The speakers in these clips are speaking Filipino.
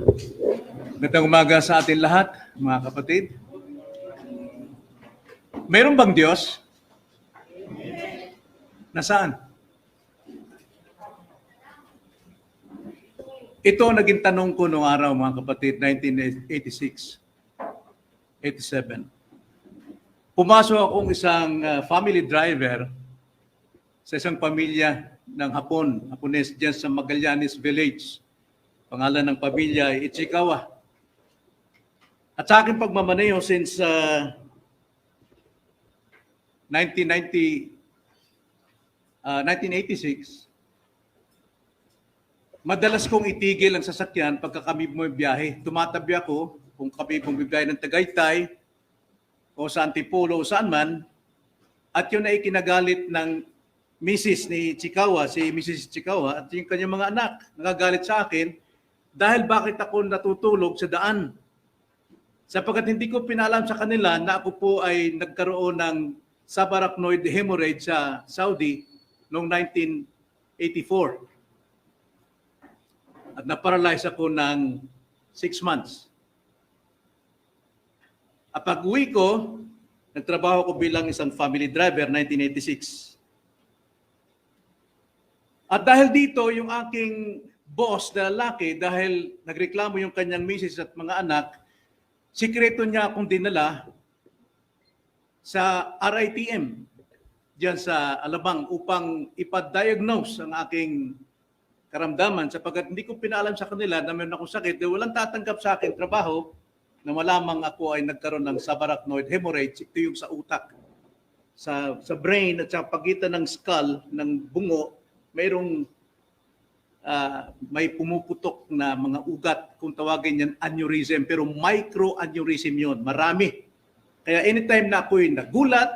Magandang umaga sa atin lahat, mga kapatid. Mayroon bang Diyos? Nasaan? Ito ang naging tanong ko noong araw, mga kapatid, 1986, 87. Pumasok akong isang family driver sa isang pamilya ng Hapones dyan sa Magallanes Village. Pangalan ng pamilya ay Ichikawa. At sa akin pagmamaneho since 1986, madalas kong itigil ang sasakyan pagka kami bumibiyahe. Tumatabi ako kung kami bumibiyahe ng Tagaytay o sa Antipolo o saan man. At yun ay kinagalit ng Mrs. ni Chikawa, si Mrs. Chikawa at yung kanyang mga anak. Nagagalit sa akin dahil bakit ako natutulog sa daan. Sapagkat hindi ko pinalam sa kanila na ako po ay nagkaroon ng subarachnoid hemorrhage sa Saudi noong 1984. At na-paralyze ako ng 6 months. At pag-uwi ko, nagtrabaho ko bilang isang family driver, 1986. At dahil dito, yung aking boss na lalaki, dahil nagreklamo yung kanyang misis at mga anak, sikreto niya akong dinala sa RITM diyan sa Alabang upang ipa-diagnose ang aking karamdaman sapagkat hindi ko pinaalam sa kanila na meron akong sakit dahil walang tatanggap sa akin trabaho na malamang ako ay nagkaroon ng subarachnoid hemorrhage. Ito yung sa utak, sa brain at sa pagitan ng skull, ng bungo, mayroong may pumuputok na mga ugat, kung tawagin yan aneurysm, pero microaneurysm yun, marami. Kaya anytime na ako'y nagulat,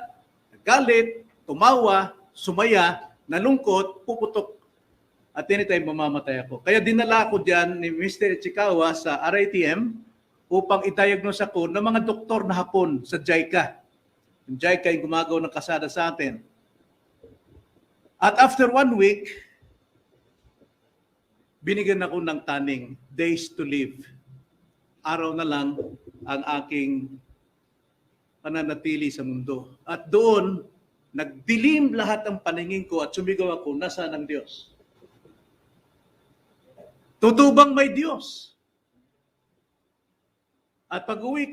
nagalit, tumawa, sumaya, nalungkot, puputok, at anytime mamamatay ako. Kaya dinala ako dyan ni Mr. Chikawa sa RITM upang i-diagnose ako ng mga doktor na Hapon sa JICA. Yung JICA yung gumagawa ng kasada sa atin. At after 1 week, binigyan ako ng taning, days to live. Araw na lang ang aking pananatili sa mundo. At doon, nagdilim lahat ang paningin ko at sumigaw ako, nasaan ang Diyos? Tutubang may Diyos. At pag uwi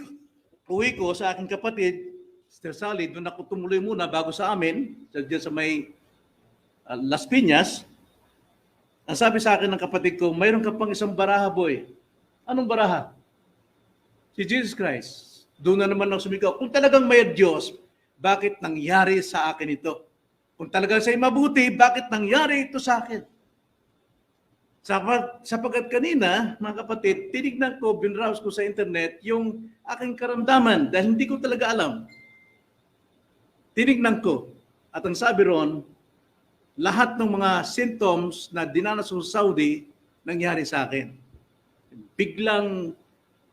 ko sa aking kapatid, Sister Sally, doon ako tumuloy muna bago sa amin, dyan sa may Las Piñas. Ang sabi sa akin ng kapatid ko, mayroon ka pang isang baraha, boy. Anong baraha? Si Jesus Christ. Doon na naman ako sumigaw. Kung talagang may Diyos, bakit nangyari sa akin ito? Kung talagang sa'yo mabuti, bakit nangyari ito sa akin? Sapagkat kanina, mga kapatid, tinignan ko, binrowse ko sa internet yung aking karamdaman dahil hindi ko talaga alam. Tinignan ko. At ang sabi ron, lahat ng mga symptoms na dinanas sa Saudi, nangyari sa akin. Biglang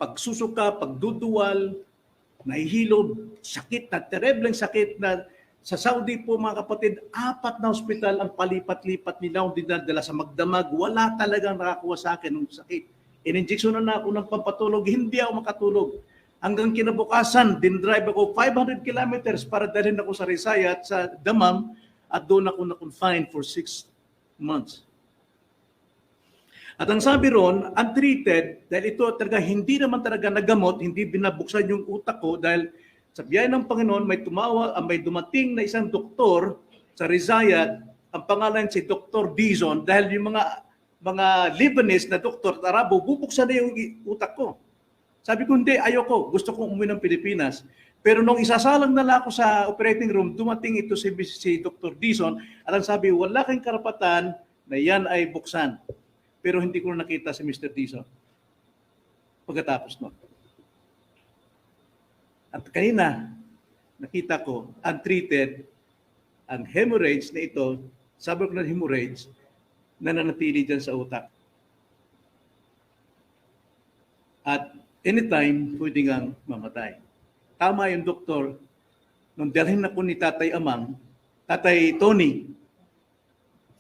pagsusuka, pagduduwal, nahihilod, sakit na, terribleng sakit na sa Saudi po mga kapatid, 4 na ospital ang palipat-lipat nila kung dinadala sa magdamag. Wala talagang nakakuha sa akin ng sakit. In-injectionan na ako ng pampatulog, hindi ako makatulog. Hanggang kinabukasan, din-drive ako 500 kilometers para dalhin ako sa Rizaya at sa Damam at doon ako na-confine for 6 months. At ang sabi ron, untreated, dahil ito talaga hindi naman talaga nagamot, hindi binabuksan yung utak ko dahil sa biyaya ng Panginoon may dumating na isang doktor sa Rizaya, ang pangalan si Dr. Dizon, dahil yung mga Lebanese na doktor at Arabo, bubuksan na yung utak ko. Sabi ko, hindi, ayoko, gusto kong umuwi ng Pilipinas. Pero nung isasalang na ako sa operating room, dumating ito si Dr. Dizon at ang sabi, wala kang karapatan na yan ay buksan. Pero hindi ko nakita si Mr. Dizon pagkatapos nun. At kanina, nakita ko, untreated, ang hemorrhage na ito, sabi ko na hemorrhage, na nanatili dyan sa utak. At anytime, pwede ngang mamatay. Tama yung doktor, nung dalhin ako ni Tatay Amang, Tatay Tony,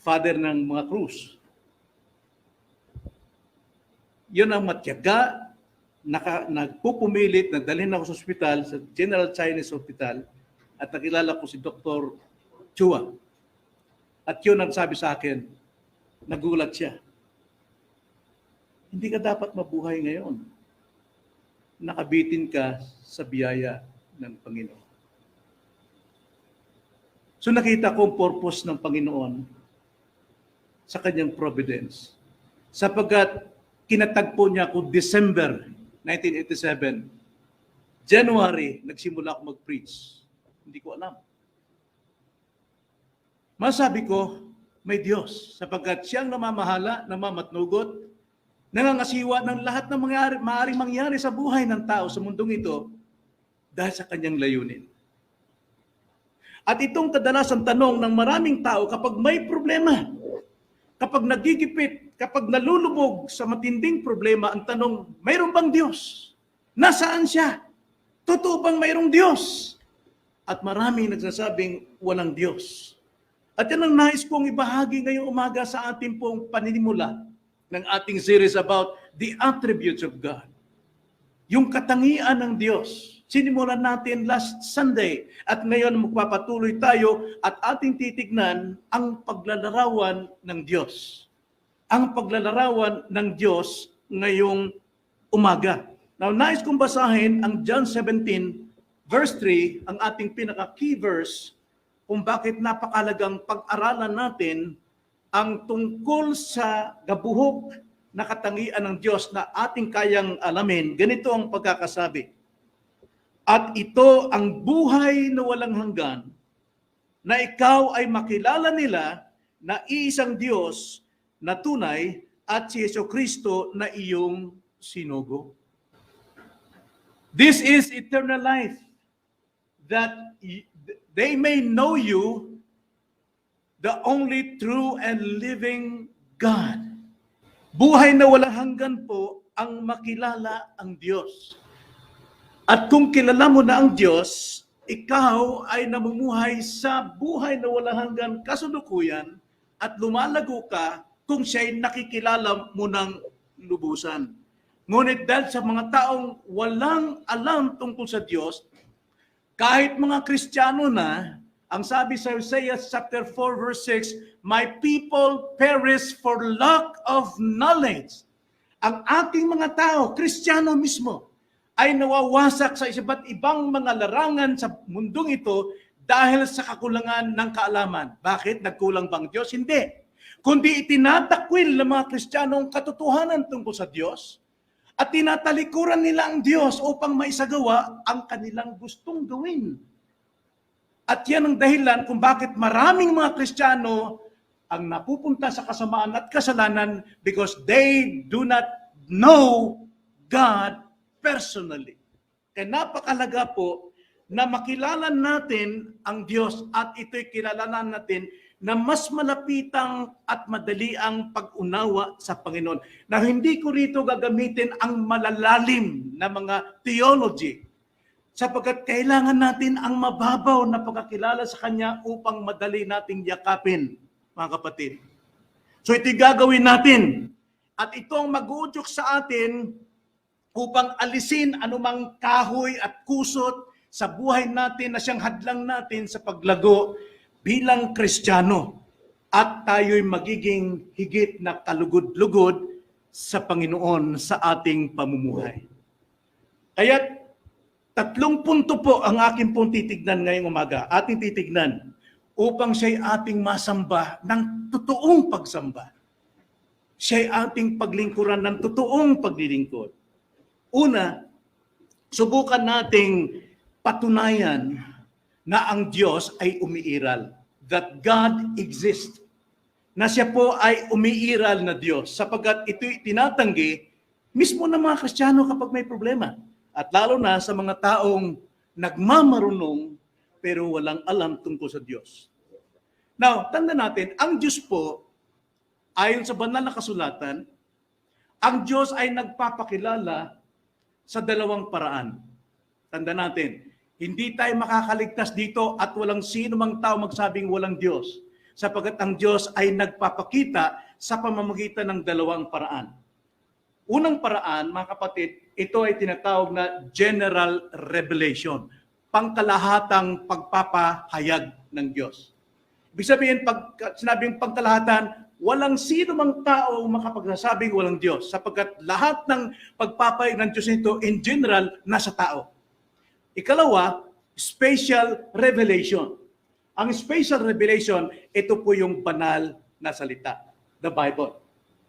father ng mga Cruz, Yun ang matyaga, nagpupumilit na dalhin ako sa ospital, sa General Chinese Hospital, at nakilala ko si Dr. Chua. At yun ang sabi sa akin, nagulat siya. Hindi ka dapat mabuhay ngayon. Nakabitin ka sa biyaya ng Panginoon. So nakita ko ang purpose ng Panginoon sa kanyang providence. Sapagkat kinatagpo niya ako December 1987. January, nagsimula ako mag-preach. Hindi ko alam. Masabi ko, may Diyos. Sapagkat siyang namamahala, namamatnugot, nangangasiwa ng lahat ng maaaring mangyari sa buhay ng tao sa mundong ito dahil sa kanyang layunin. At itong kadalasang tanong ng maraming tao kapag may problema, kapag nagigipit, kapag nalulubog sa matinding problema, ang tanong, mayroon bang Diyos? Nasaan siya? Totoo bang mayroong Diyos? At marami nagsasabing walang Diyos. At yan ang nais kong ibahagi ngayong umaga sa ating pong paninimula ng ating series about the attributes of God. Yung katangian ng Diyos. Sinimulan natin last Sunday at ngayon magpapatuloy tayo at ating titignan ang paglalarawan ng Diyos. Ang paglalarawan ng Diyos ngayong umaga. Now, nais kong basahin ang John 17 verse 3, ang ating pinaka-key verse kung bakit napakalagang pag-aralan natin ang tungkol sa gabuhok na katangian ng Diyos na ating kayang alamin. Ganito ang pagkakasabi. At ito ang buhay na walang hanggan, na ikaw ay makilala nila na iisang Diyos na tunay at si Jesucristo na iyong sinugo. This is eternal life, that they may know you, the only true and living God. Buhay na walang hanggan po ang makilala ang Diyos. At kung kilala mo na ang Diyos, ikaw ay namumuhay sa buhay na walang hanggan kasalukuyan at lumalago ka kung siya'y nakikilala mo ng lubusan. Ngunit dahil sa mga taong walang alam tungkol sa Diyos, kahit mga Kristiyano na, ang sabi sa Isaiah chapter 4 verse 6, my people perish for lack of knowledge. Ang ating mga tao, Kristiyano mismo, ay nawawasak sa iba't ibang mga larangan sa mundong ito dahil sa kakulangan ng kaalaman. Bakit? Nagkulang bang Diyos? Hindi. Kundi itinatakwil ng mga Kristiyano ang katotohanan tungkol sa Diyos at tinatalikuran nila ang Diyos upang maisagawa ang kanilang gustong gawin. At yan ang dahilan kung bakit maraming mga Kristiyano ang napupunta sa kasamaan at kasalanan because they do not know God personally. Kaya napakalaga po na makilala natin ang Diyos at ito'y kilalanan natin na mas malapitang at madali ang pag-unawa sa Panginoon. Na hindi ko rito gagamitin ang malalalim na mga theology sapagkat kailangan natin ang mababaw na pagkakilala sa Kanya upang madali nating yakapin, mga kapatid. So ito'y gagawin natin. At ito ang mag-uudyok sa atin upang alisin anumang kahoy at kusot sa buhay natin na siyang hadlang natin sa paglago bilang Kristiyano. At tayo'y magiging higit na kalugod-lugod sa Panginoon sa ating pamumuhay. Kaya 3 punto po ang aking pong titignan ngayong umaga. Ating titignan upang siya'y ating masamba ng totoong pagsamba. Siya'y ating paglingkuran ng totoong paglilingkod. Una, subukan nating patunayan na ang Diyos ay umiiral. That God exists. Na siya po ay umiiral na Diyos. Sapagkat ito'y tinatanggi mismo ng mga Kristiyano kapag may problema. At lalo na sa mga taong nagmamarunong pero walang alam tungkol sa Diyos. Now, tanda natin, ang Diyos po, ayon sa banal na kasulatan, ang Diyos ay nagpapakilala sa 2 paraan. Tanda natin, hindi tayo makakaligtas dito at walang sino mang tao magsabing walang Diyos. Sapagkat ang Diyos ay nagpapakita sa pamamagitan ng 2 paraan. Unang paraan, mga kapatid, ito ay tinatawag na general revelation, pangkalahatang pagpapahayag ng Diyos. Ibig sabihin, pag sinabing pangkalahatan, walang sino mang tao makapagsasabing walang Diyos, sapagkat lahat ng pagpapahayag ng Diyos nito, in general, nasa tao. Ikalawa, special revelation. Ang special revelation, ito po yung banal na salita, the Bible.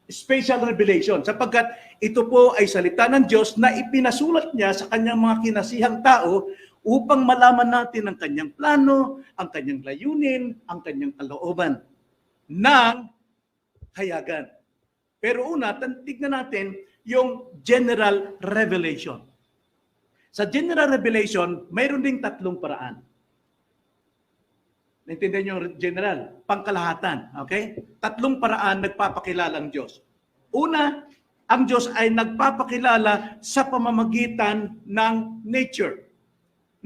Special revelation, sapagkat ito po ay salita ng Diyos na ipinasulat niya sa kanyang mga kinasihang tao upang malaman natin ang kanyang plano, ang kanyang layunin, ang kanyang kalooban ng hayagan. Pero una, tignan natin yung general revelation. Sa general revelation, mayroon ding tatlong paraan. Naintindihan niyo yung general? Pangkalahatan. Okay? Tatlong paraan nagpapakilala ang Diyos. Una, ang Diyos ay nagpapakilala sa pamamagitan ng nature,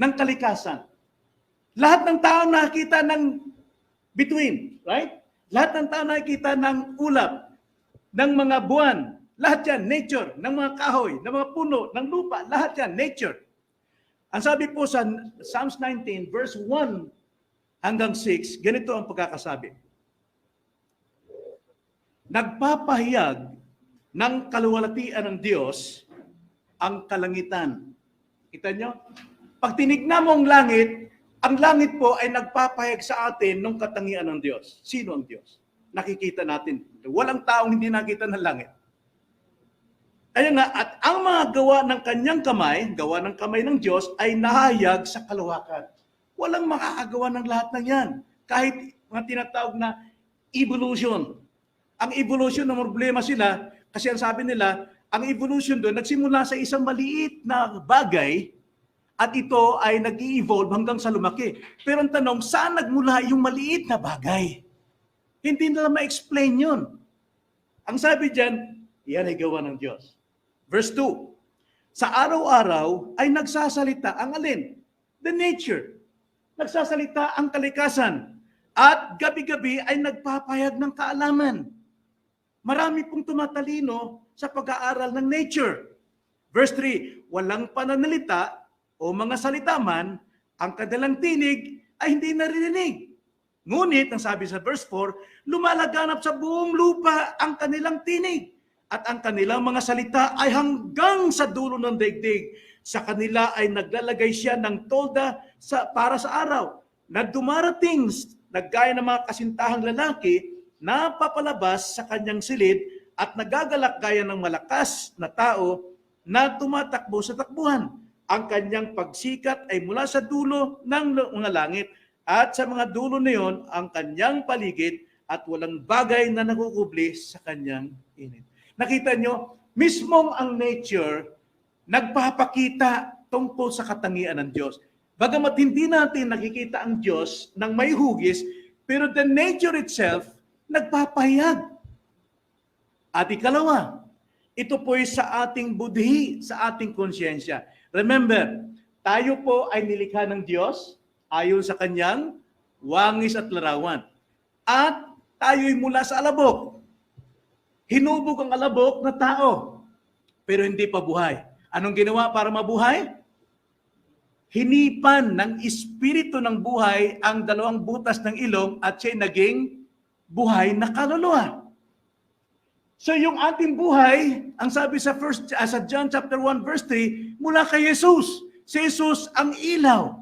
ng kalikasan. Lahat ng tao nakikita ng bituin, right? Lahat ng tao nakikita ng ulap, ng mga buwan. Lahat yan, nature, ng mga kahoy, ng mga puno, ng lupa. Lahat yan, nature. Ang sabi po sa Psalms 19, verse 1, hanggang 6, ganito ang pagkakasabi. Nagpapahayag ng kaluwalhatian ng Diyos ang kalangitan. Kita nyo? Pag tinignan mo ang langit po ay nagpapahayag sa atin ng katangian ng Diyos. Sino ang Diyos? Nakikita natin. Walang taong hindi nakita ng langit. Ayun nga, at ang mga gawa ng kanyang kamay, gawa ng kamay ng Diyos, ay nahayag sa kaluwakan. Walang makakagawa ng lahat ng yan. Kahit mga tinatawag na evolution. Ang evolution, na problema sila, kasi ang sabi nila, ang evolution doon, nagsimula sa isang maliit na bagay, at ito ay nag-i-evolve hanggang sa lumaki. Pero ang tanong, saan nagmula yung maliit na bagay? Hindi nila ma-explain yun. Ang sabi dyan, yan ay gawa ng Diyos. Verse 2, sa araw-araw ay nagsasalita ang alin? The nature. Nagsasalita ang kalikasan. At gabi-gabi ay nagpapahayag ng kaalaman. Marami pong tumatalino sa pag-aaral ng nature. Verse 3, walang pananalita o mga salita man, ang kanilang tinig ay hindi naririnig. Ngunit, ang sabi sa verse 4, lumalaganap sa buong lupa ang kanilang tinig at ang kanilang mga salita ay hanggang sa dulo ng daigdig. Sa kanila ay naglalagay siya ng tolda para sa araw na dumarating naggaya ng mga kasintahang lalaki na papalabas sa kanyang silid at nagagalak gaya ng malakas na tao na tumatakbo sa takbuhan. Ang kanyang pagsikat ay mula sa dulo ng mga langit at sa mga dulo na iyon ang kanyang paligid at walang bagay na nakukubli sa kanyang init. Nakita nyo, mismong ang nature nagpapakita tungkol sa katangian ng Diyos. Bagamat hindi natin nakikita ang Diyos ng may hugis, pero the nature itself nagpapahayag. At ikalawa, ito po ay sa ating budhi, sa ating konsyensya. Remember, tayo po ay nilikha ng Diyos ayon sa kanyang wangis at larawan. At tayo'y mula sa alabok. Hinubog ang alabok na tao, pero hindi pa buhay. Anong ginawa para mabuhay? Hinipan ng espiritu ng buhay ang dalawang butas ng ilong at siya'y naging buhay na kaluluwa. So yung ating buhay, ang sabi sa John chapter 1 verse 3, mula kay Jesus. Si Jesus ang ilaw.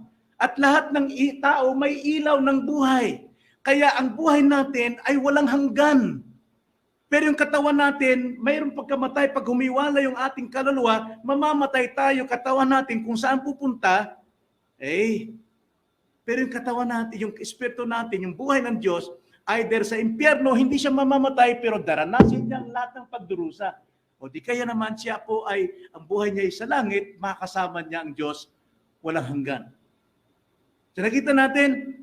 At lahat ng tao may ilaw ng buhay. Kaya ang buhay natin ay walang hanggan. Pero yung katawan natin, mayroong pagkamatay, pag humiwala yung ating kaluluwa, mamamatay tayo, katawan natin, kung saan pupunta, pero yung katawan natin, yung espiritu natin, yung buhay ng Diyos, either sa impyerno, hindi siya mamamatay, pero daranasin niya ang lahat ng pagdurusa. O di kaya naman siya po ay, ang buhay niya ay sa langit, makasama niya ang Diyos, walang hanggan. So nakita natin,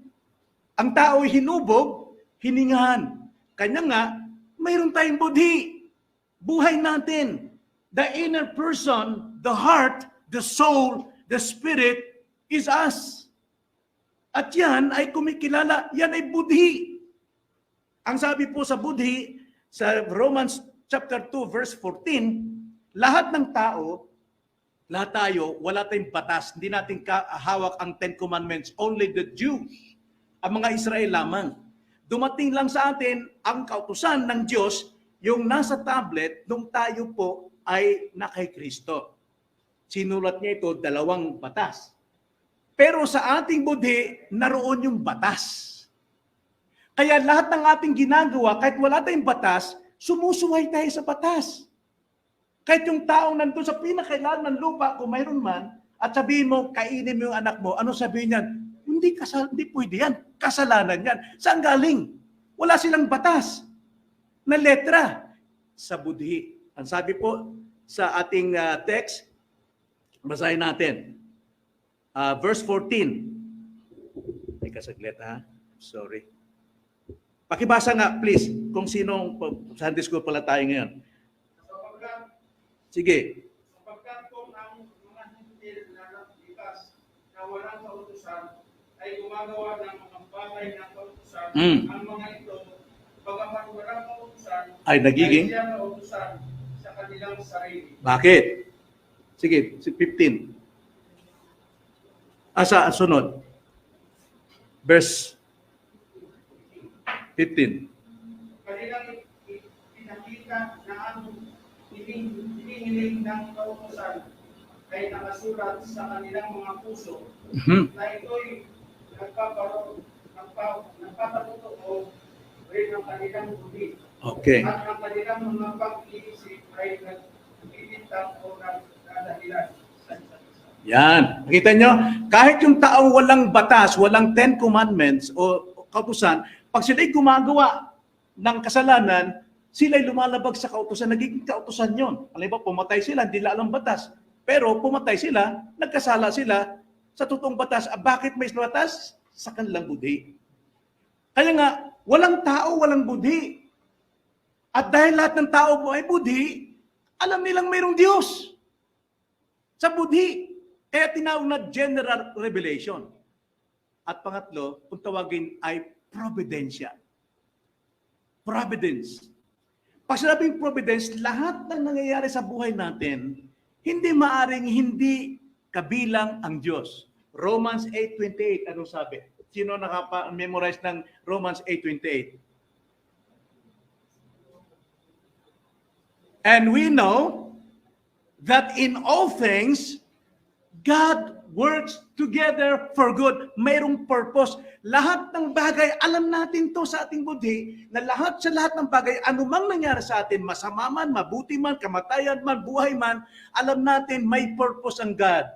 ang tao ay hinubog, hiningahan. Kanya nga, mayroon tayong budhi. Buhay natin. The inner person, the heart, the soul, the spirit is us. At yan ay kumikilala, yan ay budhi. Ang sabi po sa budhi, sa Romans chapter 2 verse 14, Lahat ng tao, lahat tayo, wala tayong batas. Hindi natin hawak ang Ten Commandments. Only the Jews, ang mga Israel lamang. Dumating lang sa atin ang kautusan ng Diyos, yung nasa tablet, nung tayo po ay na kay Kristo. Sinulat niya ito, 2 batas. Pero sa ating budhi, naroon yung batas. Kaya lahat ng ating ginagawa, kahit wala tayong batas, sumusuway tayo sa batas. Kahit yung taong nandun sa pinakailalim ng lupa, kung mayroon man, at sabihin mo, kainin mo yung anak mo, ano sabihin niyan? Hindi pwede yan. Kasalanan yan. Saan galing? Wala silang batas na letra sa budhi. Ang sabi po sa ating text, basahin natin. Verse 14. Ay kasaglit ha. Sorry. Pakibasa nga please kung sinong Sunday school pala tayo ngayon. Sige. Sapagkat kung ang mga hintil na likas na walang kautusan ay gumagawa ng mga bagay ng kautusan, ang mga ito, bagamat walang kautusan, ay nagiging ay siya kautusan sa kanilang sarili. Bakit? Sige, 15. Sa sunod. Verse 15. Kanilang pinakita na ang hinihiling ng kautusan ay nakasulat sa kanilang mga puso na ito'y nagpapatutuo rin ng kanilang budi. Okay. At ang kanilang mga pag-iisip ay nagbibintang o nagdadahilan sa isa't isa. Yan. Nakita nyo? Kahit yung taong walang batas, walang 10 commandments o kautusan, pag sila'y gumagawa ng kasalanan, sila'y lumalabag sa kautusan, nagiging kautusan yon. Alam ba, pumatay sila, hindi nila alam batas. Pero pumatay sila, nagkasala sila sa totoong batas. Bakit may batas? Sa kanilang budhi. Kaya nga, walang tao, walang budhi. At dahil lahat ng tao po ay budhi, alam nilang mayroong Diyos sa budhi. Kaya tinawag na general revelation. At pangatlo, kung tawagin ay providensya. Providence. Pag sinabing providence, lahat ng nangyayari sa buhay natin, hindi maaring hindi kabilang ang Diyos. Romans 8:28, anong sabi? Sino nakapa-memorize ng Romans 8:28? And we know that in all things, God works together for good. Mayroong purpose. Lahat ng bagay, alam natin to sa ating budhi, na lahat ng bagay, anumang nangyari sa atin, masama man, mabuti man, kamatayan man, buhay man, alam natin may purpose ang God.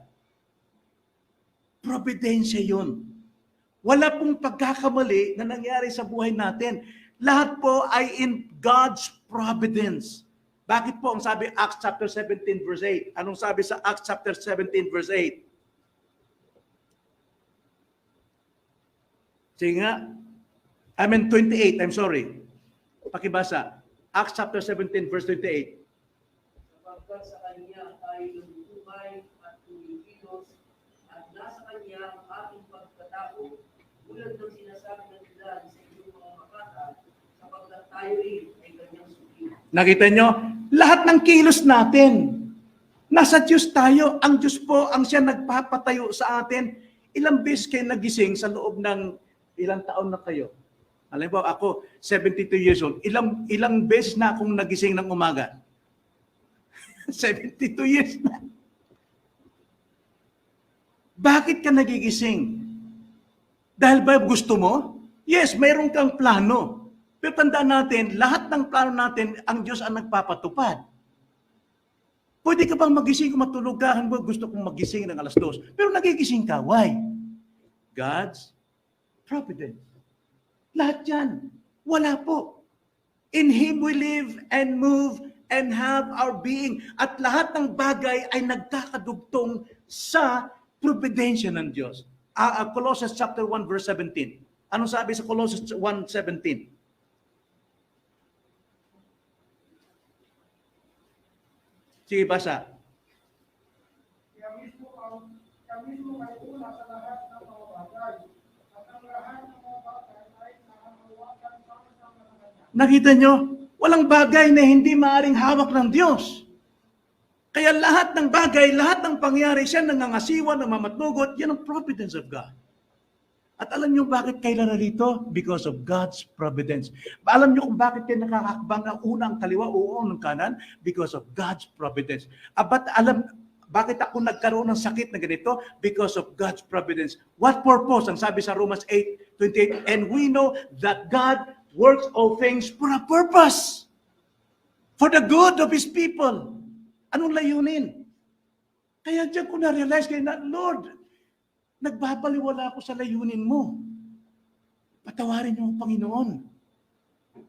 Providensya yun. Wala pong pagkakamali na nangyari sa buhay natin. Lahat po ay in God's providence. Bakit po ang sabi Acts chapter 17 verse 8? Anong sabi sa Acts chapter 17 verse 8? Sige nga. 28, I'm sorry. Pakibasa. Acts chapter 17 verse 28. Sapagkat sa Kanya tayo lumutubay at tumikilos at nasa Kanya ang ating pagkatao, tulad ng sinasabi ng ilan sa inyong mga makata, sapagkat tayo rin ay Kanyang suki. Nakita nyo? Lahat ng kilos natin, nasa Diyos tayo. Ang Diyos po ang siya nagpapatayo sa atin. Ilang beses kayo nagising sa loob ng ilang taon na kayo? Alam mo, ako, 72 years old. Ilang beses na akong nagising ng umaga? 72 years na. Bakit ka nagigising? Dahil ba gusto mo? Yes, mayroon kang plano. Pero tandaan natin, lahat ng plano natin, ang Diyos ang nagpapatupad. Pwede ka bang magising kung matulog ka? Gusto kong magising ng alas 2. Pero nagigising ka. Why? God's providence. Lahat yan. Wala po. In Him we live and move and have our being. At lahat ng bagay ay nagkakadugtong sa providensya ng Diyos. Colossians chapter 1 verse 17. Anong sabi sa Colossians 1:17? Sige, basa. Kaya mismo ay una sa lahat ng mga bagay. At ang lahat ng mga bagay ay nakahawakan sama-sama ng Kanya. Nakita nyo? Walang bagay na hindi maaaring hawak ng Diyos. Kaya lahat ng bagay, lahat ng pangyari, siya nangangasiwa, namamatnugot, yan ang providence of God. At alam niyo bakit kailan narito? Because of God's providence. Alam niyo kung bakit kayo nakakakbang ang unang kaliwa o unang kanan? Because of God's providence. Bakit ako nagkaroon ng sakit na ganito? Because of God's providence. What purpose? Ang sabi sa Romans 8:28, and we know that God works all things for a purpose. For the good of His people. Anong layunin? Kaya diyan ko na-realize kayo na, Lord, nagbabaliwala ako sa layunin mo. Patawarin niyo, Panginoon.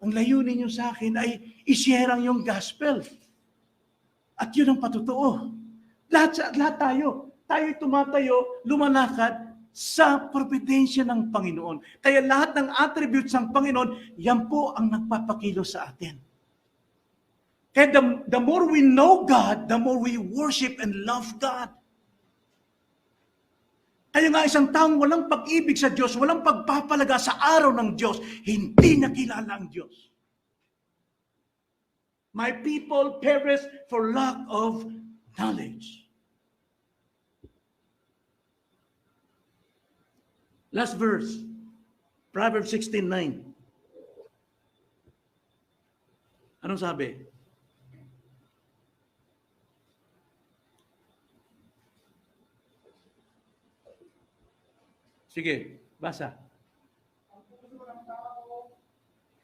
Ang layunin niyo sa akin ay i-share ang iyong gospel. At yun ang patotoo. Lahat tayo'y tumatayo, lumalakad sa providensya ng Panginoon. Kaya lahat ng attributes ng Panginoon, yan po ang nagpapakilo sa atin. Kaya the more we know God, the more we worship and love God. Kaya nga isang taong walang pag-ibig sa Diyos, walang pagpapalaga sa araw ng Diyos, hindi niya kilala ang Diyos. My people perish for lack of knowledge. Last verse, Proverbs 16:9. Anong sabi? Sige, basa. Ang puso ng tao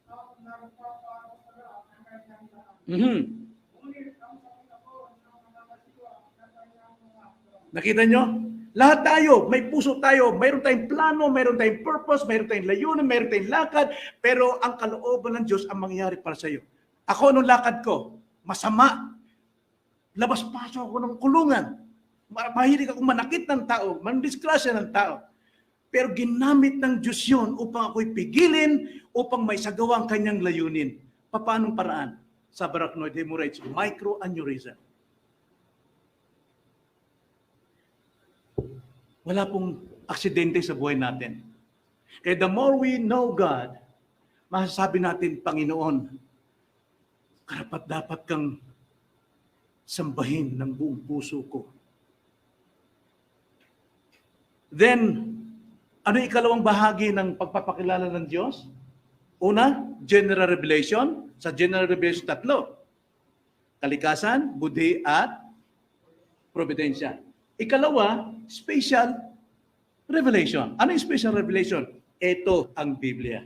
ang nagpapakasarap ng kanyang lahat. Ngunit ang Panginoon ang nakakasiwa ng kanyang mga akto. Nakita nyo? Lahat tayo, may puso tayo, mayroon tayong plano, mayroon tayong purpose, mayroon tayong layunin, mayroon tayong lakad, pero ang kalooban ng Diyos ang mangyayari para sa iyo. Ako, anong lakad ko? Masama. Labas-pasok ako ng kulungan. Mahilig akong manakit ng tao, mandisgrasya ng tao. Pero ginamit ng Diyos yun upang ako'y pigilin, upang may sagawa ang kanyang layunin. Paanong paraan? Subarachnoid hemorrhage, microaneurysm. Wala pong aksidente sa buhay natin. Kaya the more we know God, masasabi natin, Panginoon, karapat-dapat kang sambahin ng buong puso ko. Then, ano yung ikalawang bahagi ng pagpapakilala ng Diyos? Una, general revelation. Sa general revelation, 3. Kalikasan, budhi, at providensya. Ikalawa, special revelation. Ano yung special revelation? Ito ang Biblia.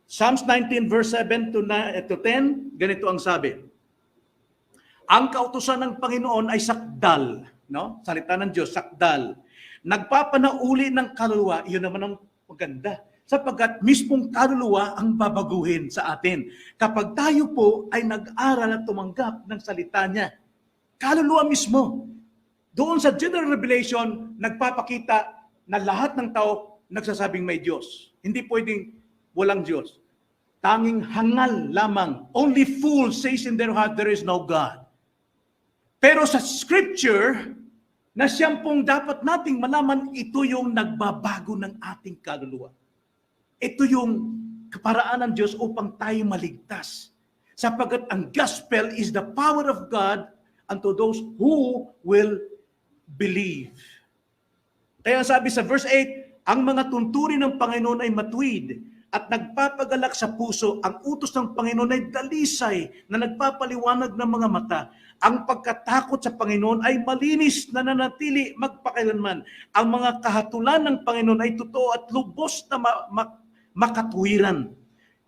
Psalms 19 verse 7 to 10, ganito ang sabi. Ang kautusan ng Panginoon ay sakdal. No? Salita ng Diyos, sakdal. Nagpapanauli ng kaluluwa, yun naman ang maganda. Sapagkat mismong kaluluwa ang babaguhin sa atin. Kapag tayo po ay nag-aral at tumanggap ng salita niya, kaluluwa mismo. Doon sa general revelation, nagpapakita na lahat ng tao nagsasabing may Diyos. Hindi pwedeng walang Diyos. Tanging hangal lamang. Only fools says in their heart, there is no God. Pero sa scripture, na siyang pong dapat nating malaman, ito yung nagbabago ng ating kaluluwa. Ito yung kaparaan ng Diyos upang tayo maligtas. Sapagkat ang gospel is the power of God unto those who will believe. Kaya sabi sa verse 8, ang mga tuntunin ng Panginoon ay matuwid at nagpapagalak sa puso. Ang utos ng Panginoon ay dalisay na nagpapaliwanag ng mga mata. Ang pagkatakot sa Panginoon ay malinis na nanatili magpakailanman. Ang mga kahatulan ng Panginoon ay totoo at lubos na makatuwiran.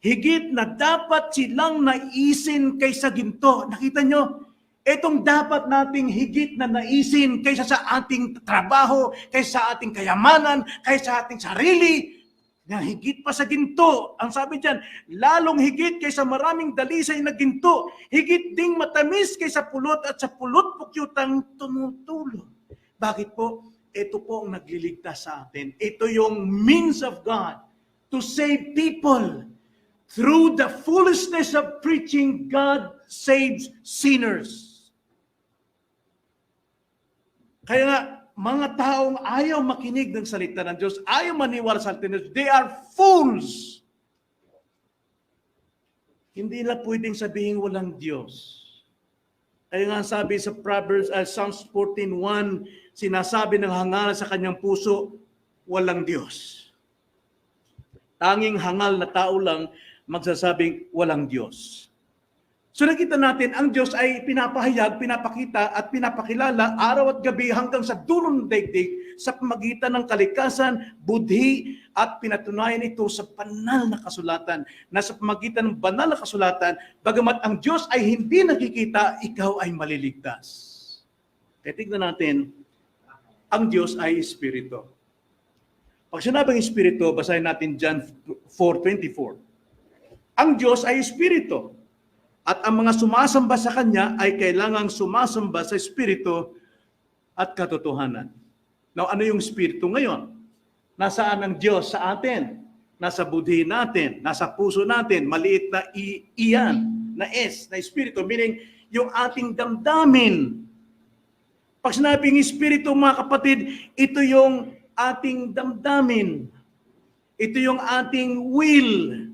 Higit na dapat silang naisin kaysa ginto. Nakita nyo? Itong dapat nating higit na naisin kaysa sa ating trabaho, kaysa sa ating kayamanan, kaysa sa ating sarili. Na higit pa sa ginto. Ang sabi diyan, lalong higit kaysa maraming dalisay na ginto, higit ding matamis kaysa pulot at sa pulot pukyutang tumutulo. Bakit po? Ito po ang nagliligtas sa atin. Ito yung means of God to save people. Through the foolishness of preaching, God saves sinners. Kaya nga, mga taong ayaw makinig ng salita ng Diyos, ayaw maniwala sa salita ng Diyos, they are fools. Hindi nila pwedeng sabihin walang Diyos. Kaya nga sabi sa Psalms 14:1, sinasabi ng hangal sa kanyang puso, walang Diyos. Tanging hangal na tao lang magsasabing walang Diyos. So nakita natin, ang Diyos ay pinapahayag, pinapakita at pinapakilala araw at gabi hanggang sa dulo ng daigdig sa pamagitan ng kalikasan, budhi at pinatunayan ito sa banal na kasulatan. Na sa pamagitan ng banal na kasulatan, bagamat ang Diyos ay hindi nakikita, ikaw ay maliligtas. Kaya tignan natin, ang Diyos ay Espiritu. Pag sinabing Espiritu, basahin natin John 4:24. Ang Diyos ay Espiritu. At ang mga sumasamba sa Kanya ay kailangang sumasamba sa Espiritu at katotohanan. Now, ano yung Espiritu ngayon? Nasaan ang Diyos sa atin? Nasa budhi natin, nasa puso natin, maliit na iyan, na S, na Espiritu, meaning yung ating damdamin. Pag sinabing Espiritu, mga kapatid, ito yung ating damdamin. Ito yung ating will.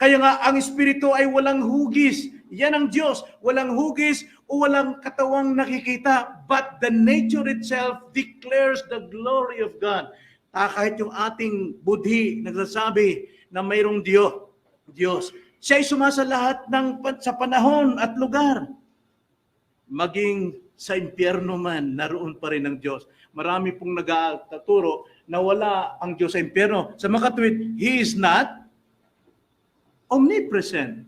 Kaya nga, ang Espiritu ay walang hugis. Yan ang Diyos. Walang hugis o walang katawang nakikita. But the nature itself declares the glory of God. Kahit yung ating budhi nagsasabi na mayroong Diyos. Siya ay sumasa lahat sa panahon at lugar. Maging sa impyerno man, naroon pa rin ang Diyos. Marami pong nagtaturo na wala ang Diyos sa impyerno. Sa makatwid, He is not omnipresent.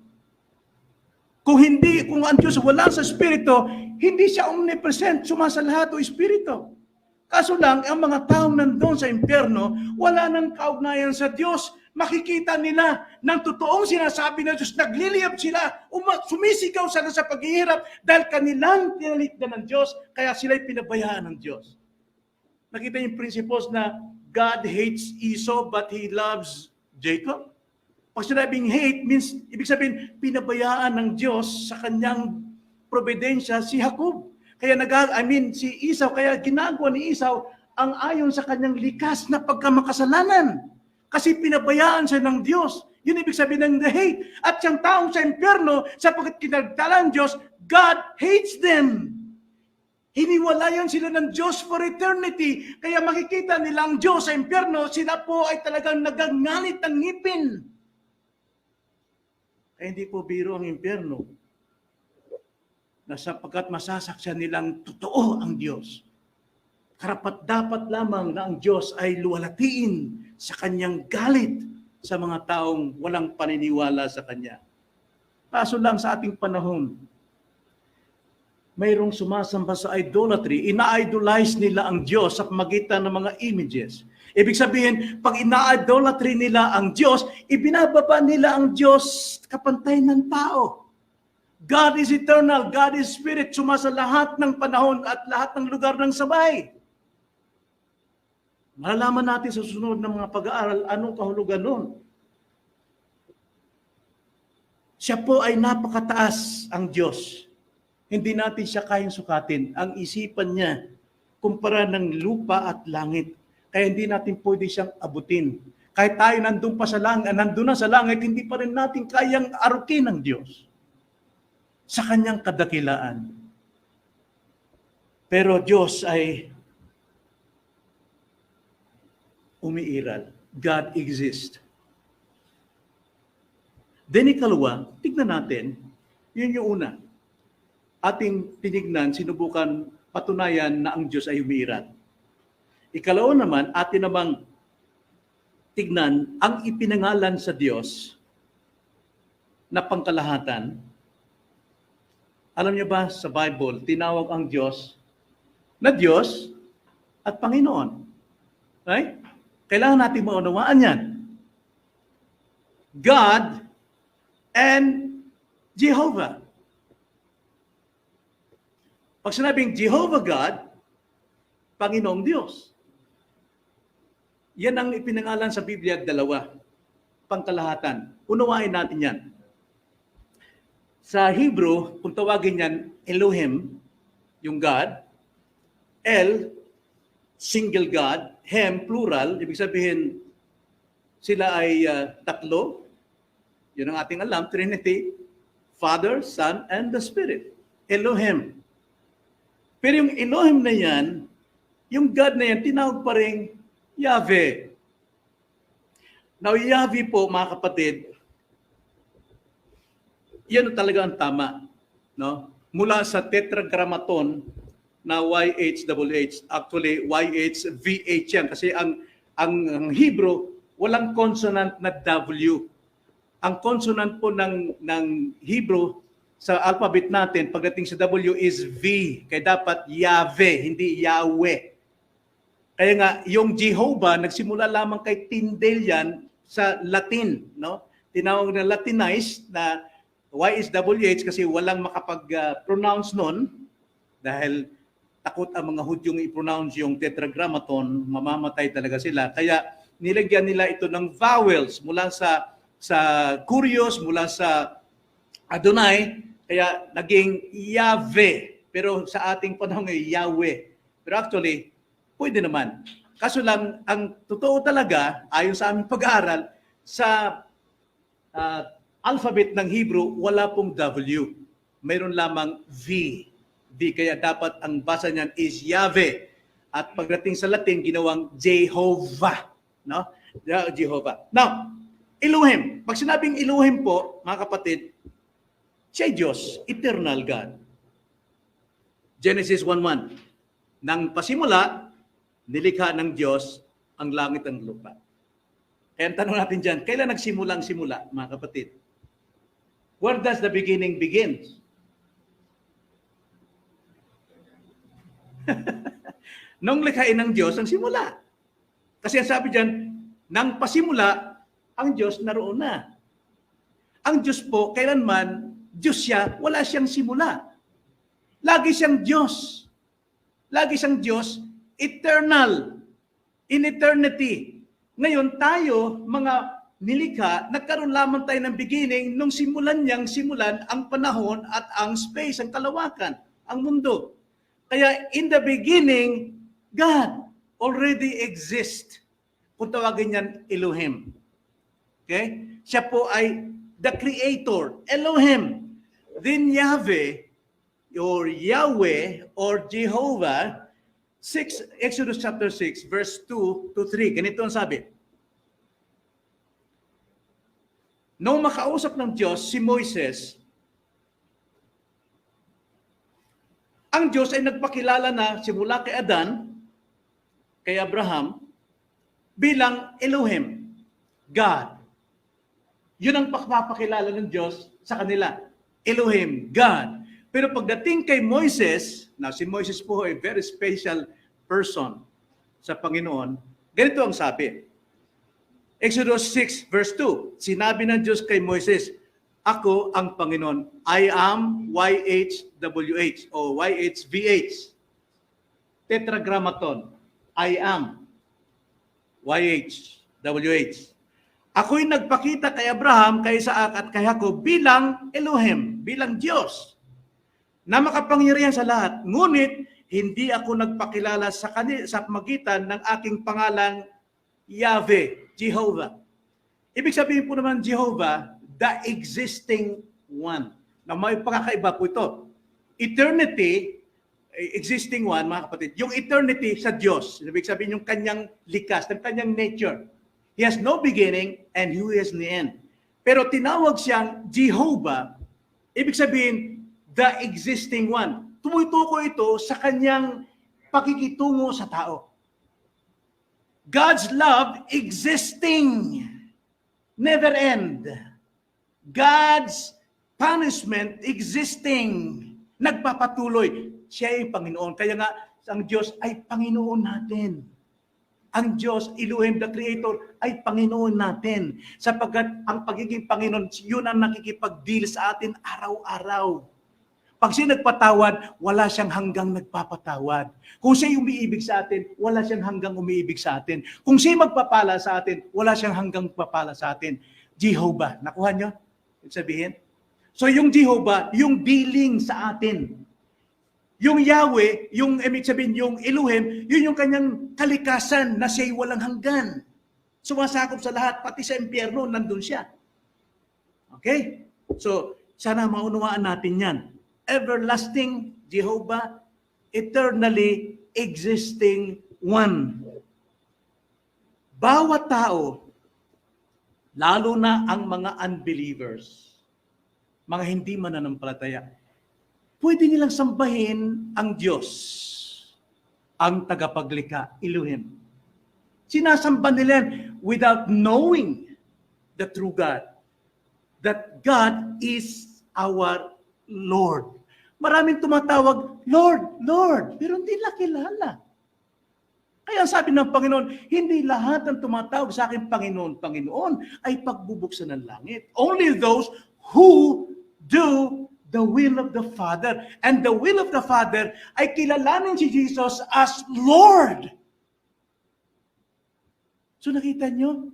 Kung ang Diyos wala sa Espiritu, hindi siya omnipresent, sumasa lahat o Espiritu. Kaso lang, ang mga taong nandun sa impyerno, wala nang kaugnayan sa Diyos. Makikita nila ng totoong sinasabi ng Diyos, nagliliyab sila, sumisigaw sila sa paghihirap dahil kanilang tinalikdan ng Diyos, kaya sila'y pinabayaan ng Diyos. Nakita yung principles na God hates Esau but He loves Jacob? Pag sinabing hate means, ibig sabihin, pinabayaan ng Diyos sa kanyang providensya si Jacob. Kaya si Esau, kaya ginagawa ni Esau ang ayon sa kanyang likas na pagkamakasalanan. Kasi pinabayaan siya ng Diyos. Yun ibig sabihin ng the hate. At siyang taong sa impyerno, sapagkat kinagdala ng Diyos, God hates them. Hiniwalayan sila ng Diyos for eternity. Kaya makikita nilang Diyos sa impyerno, sila po ay talagang nagangalit ng ngipin. Ay hindi po biro ang impyerno. Na sapagkat masasaksihan nilang totoo ang Diyos. Karapat-dapat lamang na ang Diyos ay luwalatiin sa kanyang galit sa mga taong walang paniniwala sa Kanya. Kaso lang sa ating panahon, mayroong sumasamba sa idolatry, ina-idolize nila ang Diyos sa pamagitan ng mga images. Ibig sabihin, pag ina-idolatry nila ang Diyos, ibinababa nila ang Diyos kapantay ng tao. God is eternal, God is spirit, sumasa lahat ng panahon at lahat ng lugar ng sabay. Malalaman natin sa susunod ng mga pag-aaral anong kahulugan nun. Siya po ay napakataas ang Diyos. Hindi natin siya kayang sukatin. Ang isipan niya, kumpara ng lupa at langit. Kaya hindi natin pwede siyang abutin. Kahit tayo nandun na sa langit, hindi pa rin natin kayang arukin ng Diyos sa kanyang kadakilaan. Pero Diyos ay umiiral. God exists. Then ikalawa, tignan natin, yun yung una. Ating tinignan, sinubukan patunayan na ang Diyos ay umiiral. Ikalawa naman, atin namang tignan ang ipinangalan sa Diyos na pangkalahatan. Alam niyo ba sa Bible, tinawag ang Diyos na Diyos at Panginoon. Right? Kailangan natin maunawaan yan. God and Jehovah. Pag sinabing Jehovah God, Panginoong Diyos. Yan ang ipinangalan sa Biblia, dalawa. Pangkalahatan. Unawain natin yan. Sa Hebrew, kung tawagin yan, Elohim, yung God. El, single God. Hem, plural. Ibig sabihin, sila ay tatlo. Yun ang ating alam, Trinity. Father, Son, and the Spirit. Elohim. Pero yung Elohim na yan, yung God na yan, tinawag pa rin Yahweh. Now, Yahweh po, mga kapatid, yan talaga ang tama. No? Mula sa tetragrammaton na YHWH, actually YHVH yan. Kasi ang Hebrew, walang consonant na W. Ang consonant po ng Hebrew sa alphabet natin, pagdating sa W is V. Kaya dapat Yahweh, hindi Yahweh. Kaya nga, yung Jehovah, nagsimula lamang kay Tyndale yan sa Latin. No? Tinawag na Latinized na YHWH kasi walang makapag-pronounce nun dahil takot ang mga Hudyong i-pronounce yung tetragrammaton, mamamatay talaga sila. Kaya nilagyan nila ito ng vowels mula sa Curios, mula sa Adonai, kaya naging Yahweh. Pero sa ating panahon ay Yahweh. Pero actually, pwede naman. Kaso lang, ang totoo talaga, ayon sa aming pag-aaral, sa alphabet ng Hebrew, wala pong W. Mayroon lamang V. V. Kaya dapat ang basa niyan is Yahweh. At pagdating sa Latin, ginawang Jehovah. No? Jehovah. Now, Elohim. Pag sinabing Elohim po, mga kapatid, siya Diyos, eternal God. Genesis 1:1. Nang pasimula, nilikha ng Diyos ang langit at lupa. Kaya ang tanong natin dyan, kailan nagsimula ang simula, mga kapatid? Where does the beginning begin? Nung likhain ng Diyos ang simula. Kasi ang sabi dyan, nang pasimula, ang Diyos naroon na. Ang Diyos po, kailanman, Diyos siya, wala siyang simula. Lagi siyang Diyos. Lagi siyang Diyos, eternal, in eternity. Ngayon tayo, mga nilikha, nagkaroon lamang tayo ng beginning nung simulan ang panahon at ang space, ang kalawakan, ang mundo. Kaya in the beginning, God already exists. Kung tawagin yan, Elohim. Okay? Siya po ay the Creator, Elohim. Then Yahweh, or Yahweh, or Jehovah, Exodus chapter 6, verse 2 to 3. Ganito ang sabi. Nung makausap ng Diyos si Moises, ang Diyos ay nagpakilala na simula kay Adan, kay Abraham, bilang Elohim, God. Yun ang pagpapakilala ng Diyos sa kanila. Elohim, God. Pero pagdating kay Moises, na si Moises po ay very special person sa Panginoon, ganito ang sabi. Exodus 6 verse 2, sinabi ng Diyos kay Moises, ako ang Panginoon. I am YHWH o YHVH. Tetragrammaton. I am YHWH. Ako'y nagpakita kay Abraham, kay Isaac at kay Jacob bilang Elohim, bilang Diyos na makapangyarihan sa lahat. Ngunit hindi ako nagpakilala sa magitan ng aking pangalang Yahweh, Jehovah. Ibig sabihin po naman Jehovah, the existing one. Na may pagkakaiba po ito. Eternity, existing one, mga kapatid, yung eternity sa Diyos. Ibig sabihin yung kanyang likas, ng kanyang nature. He has no beginning and He has no end. Pero tinawag siyang Jehovah, ibig sabihin, the existing one. Tumutukoy ito sa kanyang pakikitungo sa tao. God's love existing, never end. God's punishment existing, nagpapatuloy. Siya ay Panginoon. Kaya nga, ang Diyos ay Panginoon natin. Ang Diyos, Elohim, the Creator, ay Panginoon natin. Sapagkat ang pagiging Panginoon, yun ang nakikipag-deal sa atin araw-araw. Pag siya nagpatawad, wala siyang hanggang nagpapatawad. Kung siya umiibig sa atin, wala siyang hanggang umiibig sa atin. Kung siya magpapala sa atin, wala siyang hanggang magpapala sa atin. Jehovah. Nakuha niyo? Sabihin? So yung Jehovah, yung dealing sa atin. Yung Yahweh, yung ibig sabihin, yung Elohim, yun yung kanyang kalikasan na siya'y walang hanggan. Sumasakop sa lahat, pati sa impyerno, nandun siya. Okay? So, sana maunawaan natin yan. Everlasting Jehovah, eternally existing one. Bawat tao, lalo na ang mga unbelievers, mga hindi mananampalataya, pwede nilang sambahin ang Diyos, ang tagapaglikha, Elohim. Sinasamba nila without knowing the true God, that God is our Lord. Maraming tumatawag, Lord, Lord, pero hindi nila kilala. Kaya sabi ng Panginoon, hindi lahat ng tumatawag sa akin, Panginoon, Panginoon, ay pagbubuksan ng langit. Only those who do the will of the Father. And the will of the Father ay kilalanin si Jesus as Lord. So nakita nyo,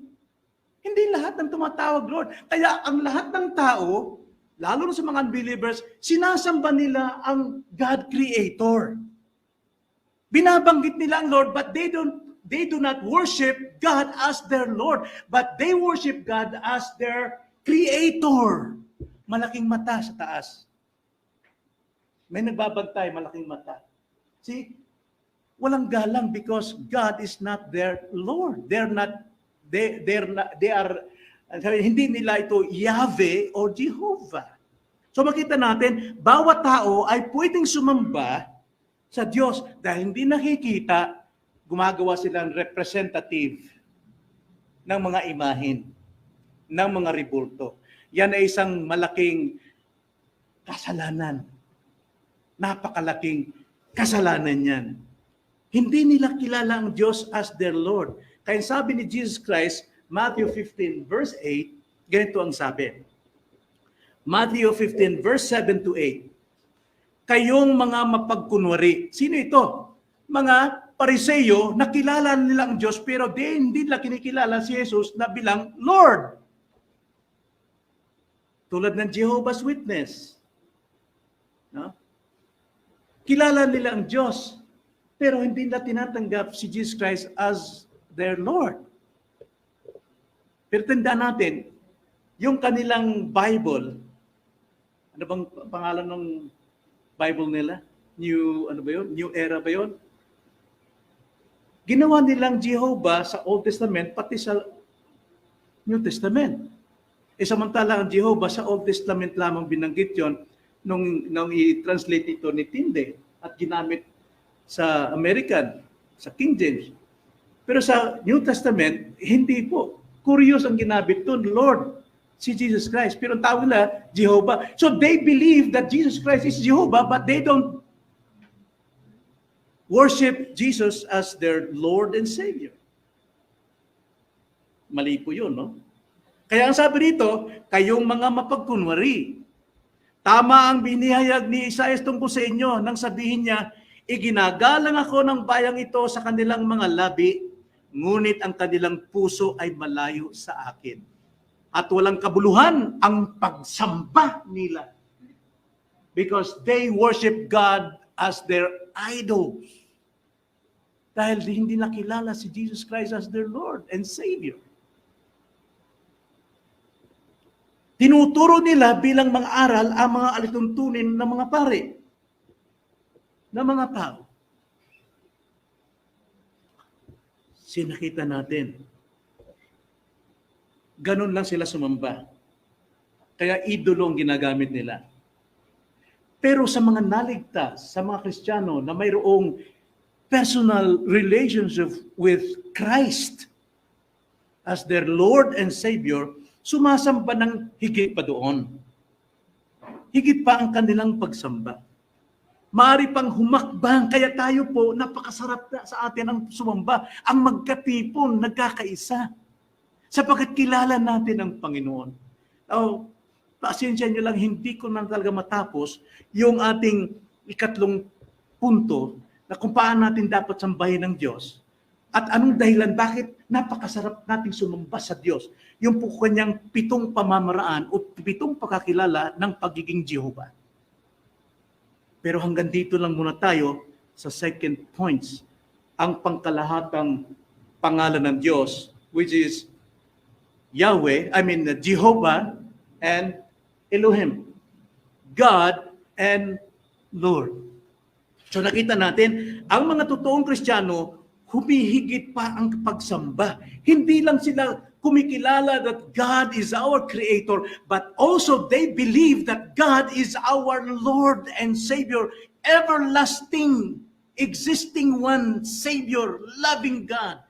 hindi lahat ng tumatawag Lord. Kaya ang lahat ng tao, lalo na sa mga unbelievers, sinasamba nila ang God Creator. Binabanggit nila ang Lord, but they do not worship God as their Lord, but they worship God as their Creator. Malaking mata sa taas. May nagbabantay, malaking mata. See, walang galang because God is not their Lord. They are hindi nila ito Yahweh o Jehovah. So makita natin, bawat tao ay pwedeng sumamba sa Diyos dahil hindi nakikita, gumagawa silang representative ng mga imahin, ng mga ribulto. Yan ay isang malaking kasalanan. Napakalaking kasalanan yan. Hindi nila kilala ang Diyos as their Lord. Kaya sabi ni Jesus Christ, Matthew 15 verse 8, ganito ang sabi. Matthew 15 verse 7 to 8. Kayong mga mapagkunwari. Sino ito? Mga Pariseyo na kilala nila ang Diyos pero hindi nila kinikilala si Jesus na bilang Lord. Tulad ng Jehovah's Witness. No? Kilala nila ang Diyos pero hindi nila tinatanggap si Jesus Christ as their Lord. Pero tandaan natin, yung kanilang Bible, ano bang pangalan ng Bible nila? New Era ba yun? Ginawa nilang Jehovah sa Old Testament, pati sa New Testament. Samantala ang Jehovah sa Old Testament lamang binanggit yon nung i-translate ito ni Tinde at ginamit sa American, sa King James. Pero sa New Testament, hindi po. Curious ang ginabit doon, Lord, si Jesus Christ. Pero ang tawag nila, Jehovah. So they believe that Jesus Christ is Jehovah, but they don't worship Jesus as their Lord and Savior. Mali po yun, no? Kaya ang sabi dito, kayong mga mapagkunwari. Tama ang binihayag ni Isaiah tungkol sa inyo nang sabihin niya, iginagalang ako ng bayang ito sa kanilang mga labi, ngunit ang kanilang puso ay malayo sa akin. At walang kabuluhan ang pagsamba nila. Because they worship God as their idols. Dahil hindi nakilala si Jesus Christ as their Lord and Savior. Tinuturo nila bilang mga aral ang mga alituntunin ng mga pare, ng mga tao. Sinakita natin. Ganun lang sila sumamba. Kaya idolo ang ginagamit nila. Pero sa mga naligtas, sa mga Kristiyano na mayroong personal relationship with Christ as their Lord and Savior, sumasamba ng higit pa doon. Higit pa ang kanilang pagsamba. Maaari pang humakbang, kaya tayo po, napakasarap na sa atin ang sumamba, ang magkatipon, nagkakaisa. Sapagkat kilala natin ang Panginoon. Oh, pasensya nyo lang, hindi ko na talaga matapos yung ating ikatlong punto na kung paano natin dapat sambahin ng Diyos at anong dahilan bakit napakasarap nating sumamba sa Diyos. Yung po kanyang 7 pamamaraan o 7 pagkakilala ng pagiging Jehovah. Pero hanggang dito lang muna tayo sa second points. Ang pangkalahatang pangalan ng Diyos, which is Jehovah and Elohim. God and Lord. So nakita natin, ang mga totoong Kristiyano, humihigit pa ang pagsamba. Hindi lang sila kumikilala that God is our Creator, but also they believe that God is our Lord and Savior, everlasting, existing one, Savior, loving God.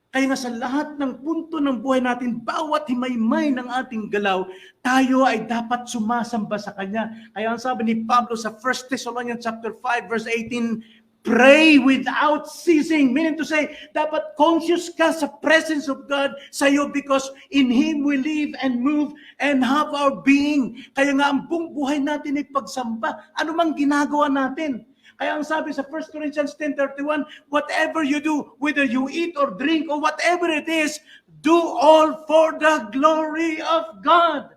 Kaya nga sa lahat ng punto ng buhay natin, bawat himaymay ng ating galaw, tayo ay dapat sumasamba sa Kanya. Kaya ang sabi ni Pablo sa 1 Thessalonians chapter 5 verse 18, pray without ceasing. Meaning to say, dapat conscious ka sa presence of God sa iyo because in Him we live and move and have our being. Kaya nga ang buong buhay natin ay pagsamba. Ano mang ginagawa natin. Kaya ang sabi sa 1 Corinthians 10:31, whatever you do, whether you eat or drink or whatever it is, do all for the glory of God.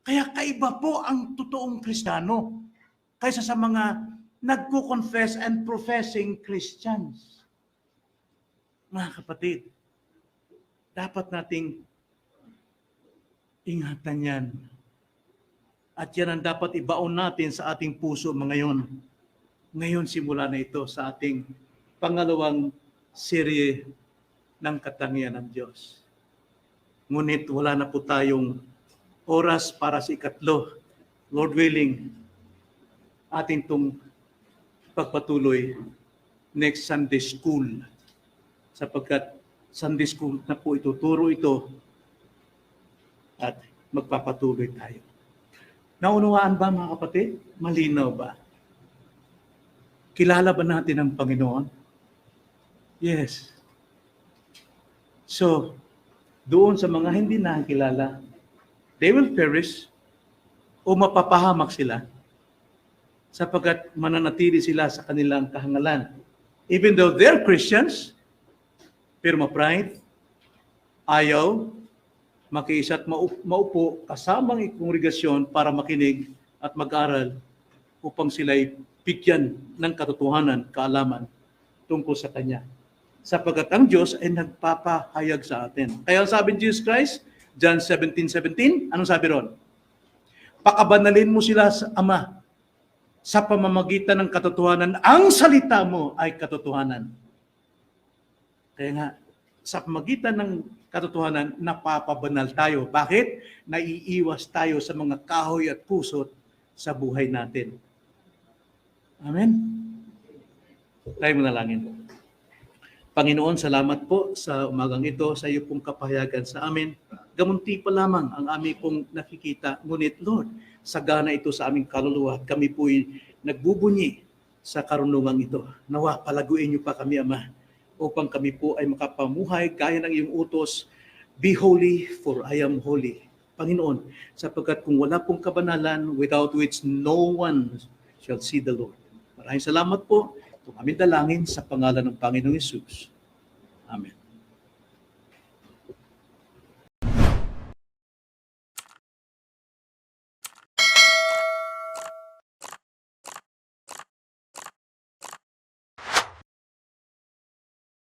Kaya kaiba po ang totoong Kristiyano kaysa sa mga nagko-confess and professing Christians. Mga kapatid, dapat nating ingatan yan. At yan ang dapat ibaon natin sa ating puso ngayon. Ngayon simula na ito sa ating pangalawang serye ng katangian ng Diyos. Ngunit wala na po tayong oras para sa ikatlo. Lord willing, ating itong pagpatuloy next Sunday School. Sapagkat Sunday School na po ituturo ito at magpapatuloy tayo. Naunawaan ba mga kapatid? Malinaw ba? Kilala ba natin ang Panginoon? Yes. So, doon sa mga hindi nakakilala, they will perish o mapapahamak sila sapagkat mananatili sila sa kanilang kahangalan. Even though they're Christians, pero ma-pride, ayaw, makiisa at maupo kasamang kongregasyon para makinig at mag-aral upang sila'y bigyan ng katotohanan, kaalaman tungkol sa Kanya. Sapagkat ang Diyos ay nagpapahayag sa atin. Kaya sabi ni Jesus Christ, John 17:17, anong sabi ron? Pakabanalin mo sila sa Ama sa pamamagitan ng katotohanan. Ang salita mo ay katotohanan. Kaya nga, sa pamamagitan ng katotohanan, napapabanal tayo. Bakit? Naiiwas tayo sa mga kahoy at pusot sa buhay natin. Amen? Tayo manalangin. Panginoon, salamat po sa umagang ito, sa iyo pong kapahayagan sa amin. Gamunti pa lamang ang aming pong nakikita. Ngunit, Lord, sagana ito sa aming kaluluwa. Kami po'y nagbubunyi sa karunungan ito. Nawa, palaguin niyo pa kami, Ama, upang kami po ay makapamuhay gaya ng iyong utos. Be holy, for I am holy. Panginoon, sapagkat kung wala pong kabanalan, without which no one shall see the Lord. Maraming salamat po. Ito kami dalangin sa pangalan ng Panginoong Hesus. Amen.